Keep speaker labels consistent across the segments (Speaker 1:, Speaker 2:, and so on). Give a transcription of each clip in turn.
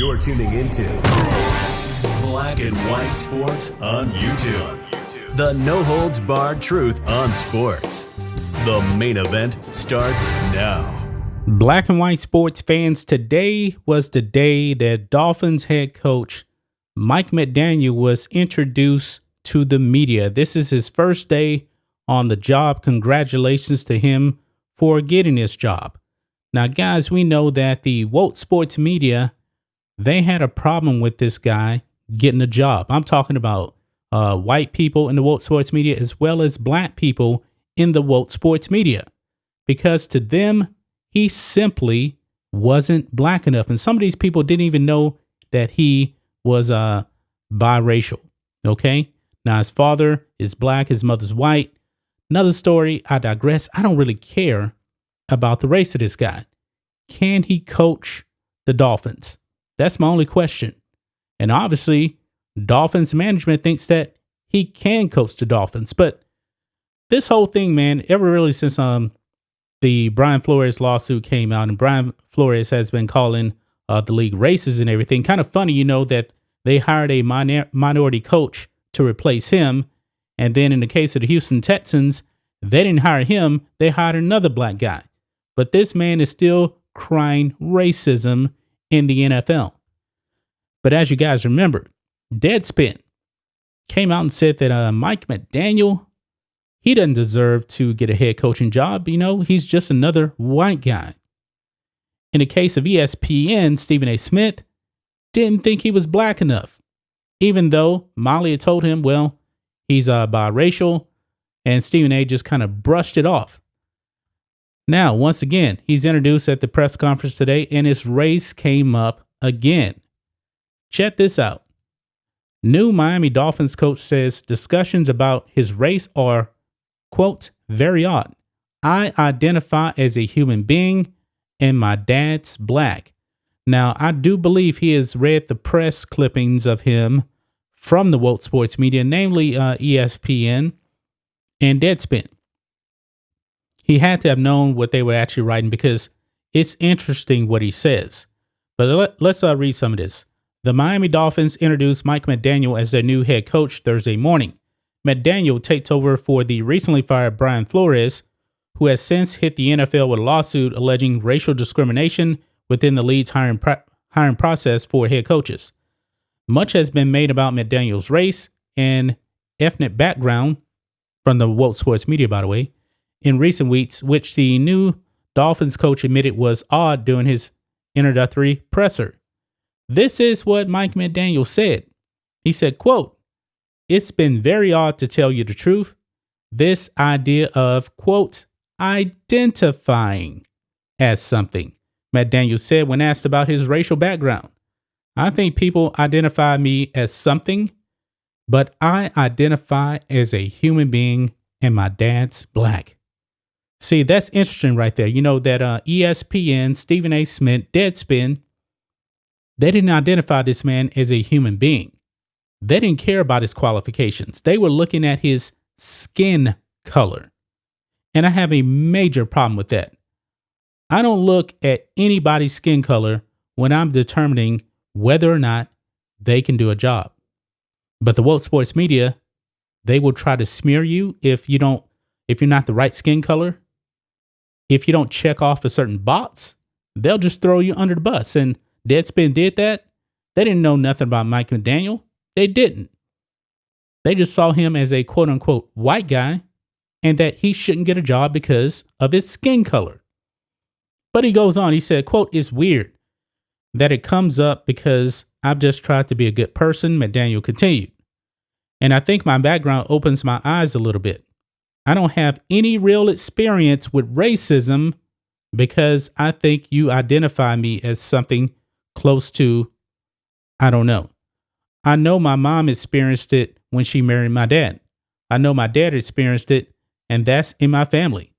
Speaker 1: You're tuning into Black and White Sports on YouTube. The no-holds-barred truth on sports. The main event starts now.
Speaker 2: Black and White Sports fans, today was the day that Dolphins head coach Mike McDaniel was introduced to the media. This is his first day on the job. Congratulations to him for getting this job. Now, guys, we know that the woke sports media, they had a problem with this guy getting a job. I'm talking about white people in the woke sports media as well as black people in the woke sports media, because to them, he simply wasn't black enough. And some of these people didn't even know that he was biracial. Okay. Now, his father is black. His mother's white. Another story. I digress. I don't really care about the race of this guy. Can he coach the Dolphins? That's my only question. And obviously, Dolphins management thinks that he can coach the Dolphins. But this whole thing, man, ever really since the Brian Flores lawsuit came out, and Brian Flores has been calling the league racist and everything. Kind of funny, that they hired a minority coach to replace him. And then in the case of the Houston Texans, they didn't hire him. They hired another black guy. But this man is still crying racism in the NFL. But as you guys remember, Deadspin came out and said that Mike McDaniel, he doesn't deserve to get a head coaching job. He's just another white guy. In the case of ESPN, Stephen A. Smith didn't think he was black enough, even though Molly had told him, well, he's biracial, and Stephen A. just kind of brushed it off. Now, once again, he's introduced at the press conference today, and his race came up again. Check this out. New Miami Dolphins coach says discussions about his race are, quote, very odd. I identify as a human being, and my dad's black. Now, I do believe he has read the press clippings of him from the woke sports media, namely ESPN and Deadspin. He had to have known what they were actually writing, because it's interesting what he says. But let's read some of this. The Miami Dolphins introduced Mike McDaniel as their new head coach Thursday morning. McDaniel takes over for the recently fired Brian Flores, who has since hit the NFL with a lawsuit alleging racial discrimination within the league's hiring process for head coaches. Much has been made about McDaniel's race and ethnic background from the woke sports media, by the way, in recent weeks, which the new Dolphins coach admitted was odd during his introductory presser. This is what Mike McDaniel said. He said, quote, it's been very odd to tell you the truth. This idea of, quote, identifying as something, McDaniel said when asked about his racial background. I think people identify me as something, but I identify as a human being, and my dad's black. See, that's interesting right there. That ESPN, Stephen A. Smith, Deadspin, they didn't identify this man as a human being. They didn't care about his qualifications. They were looking at his skin color. And I have a major problem with that. I don't look at anybody's skin color when I'm determining whether or not they can do a job. But the woke sports media, they will try to smear you if you're not the right skin color. If you don't check off a certain box, they'll just throw you under the bus. And Deadspin did that. They didn't know nothing about Mike McDaniel. They didn't. They just saw him as a quote unquote white guy, and that he shouldn't get a job because of his skin color. But he goes on, he said, quote, it's weird that it comes up because I've just tried to be a good person, McDaniel continued. And I think my background opens my eyes a little bit. I don't have any real experience with racism because I think you identify me as something close to, I don't know. I know my mom experienced it when she married my dad. I know my dad experienced it, and that's in my family.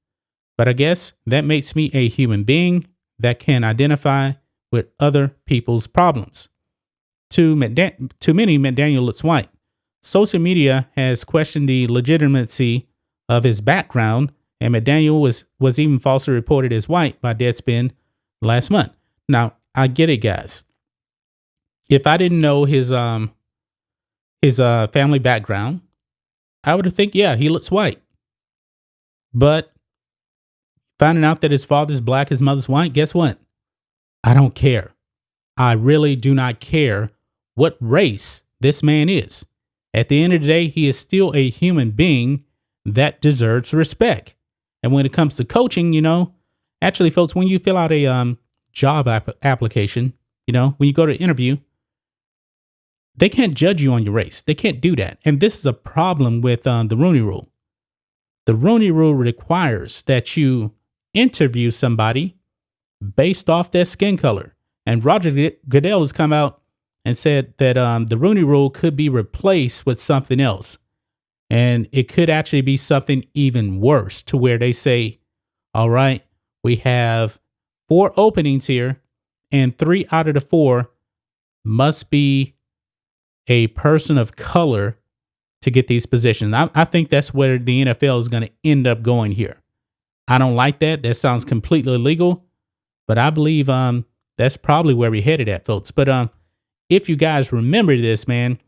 Speaker 2: But I guess that makes me a human being that can identify with other people's problems. To many, McDaniel looks white. Social media has questioned the legitimacy of his background, and McDaniel was even falsely reported as white by Deadspin last month. Now, I get it, guys. If I didn't know his family background, I would have think, yeah, he looks white. But finding out that his father's black, his mother's white, guess what? I don't care. I really do not care what race this man is. At the end of the day, he is still a human being that deserves respect. And when it comes to coaching, actually, folks, when you fill out a job application, when you go to interview, they can't judge you on your race. They can't do that. And this is a problem with the Rooney Rule. The Rooney Rule requires that you interview somebody based off their skin color. And Roger Goodell has come out and said that the Rooney Rule could be replaced with something else. And it could actually be something even worse, to where they say, all right, we have 4 openings here, and 3 out of the 4 must be a person of color to get these positions. I think that's where the NFL is going to end up going here. I don't like that. That sounds completely illegal, but I believe that's probably where we're headed at, folks. But if you guys remember this, man,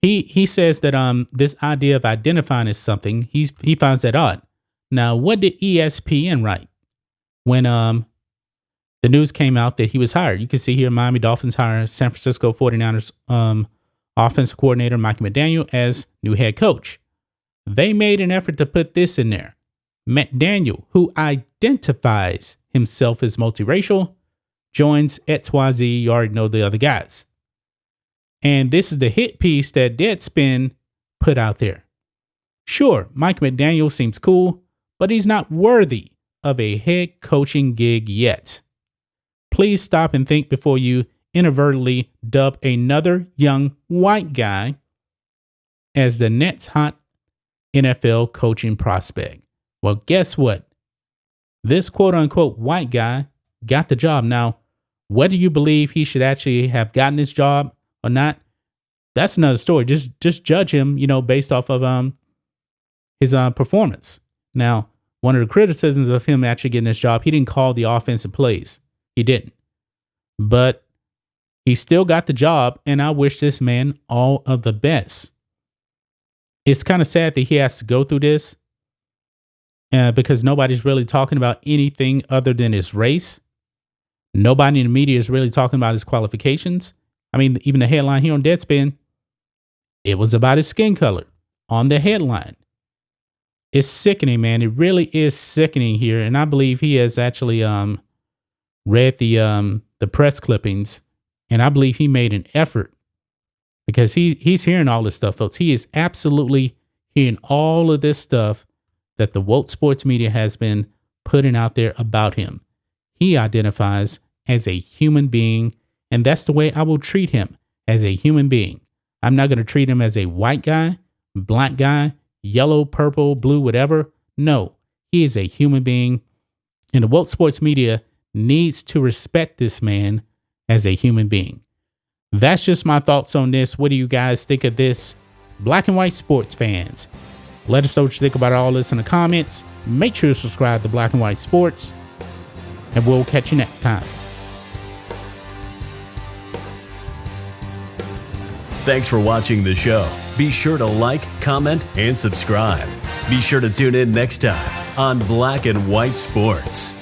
Speaker 2: he says that this idea of identifying as something, he finds that odd. Now, what did ESPN write when the news came out that he was hired? You can see here, Miami Dolphins hire San Francisco 49ers offensive coordinator Mike McDaniel as new head coach. They made an effort to put this in there. McDaniel, who identifies himself as multiracial, joins XYZ. You already know the other guys. And this is the hit piece that Deadspin put out there. Sure, Mike McDaniel seems cool, but he's not worthy of a head coaching gig yet. Please stop and think before you inadvertently dub another young white guy as the next hot NFL coaching prospect. Well, guess what? This quote unquote white guy got the job. Now, whether you believe he should actually have gotten this job or not, that's another story. Just judge him, based off of his performance. Now, one of the criticisms of him actually getting this job, he didn't call the offensive plays. He didn't. But he still got the job, and I wish this man all of the best. It's kind of sad that he has to go through this because nobody's really talking about anything other than his race. Nobody in the media is really talking about his qualifications. I mean, even the headline here on Deadspin, it was about his skin color on the headline. It's sickening, man. It really is sickening here. And I believe he has actually read the press clippings, and I believe he made an effort because he's hearing all this stuff, folks. He is absolutely hearing all of this stuff that the woke sports media has been putting out there about him. He identifies as a human being, and that's the way I will treat him, as a human being. I'm not going to treat him as a white guy, black guy, yellow, purple, blue, whatever. No, he is a human being, and the woke sports media needs to respect this man as a human being. That's just my thoughts on this. What do you guys think of this? Black and white sports fans, let us know what you think about all this in the comments. Make sure to subscribe to Black and White Sports, and we'll catch you next time.
Speaker 1: Thanks for watching the show. Be sure to like, comment, and subscribe. Be sure to tune in next time on Black and White Sports.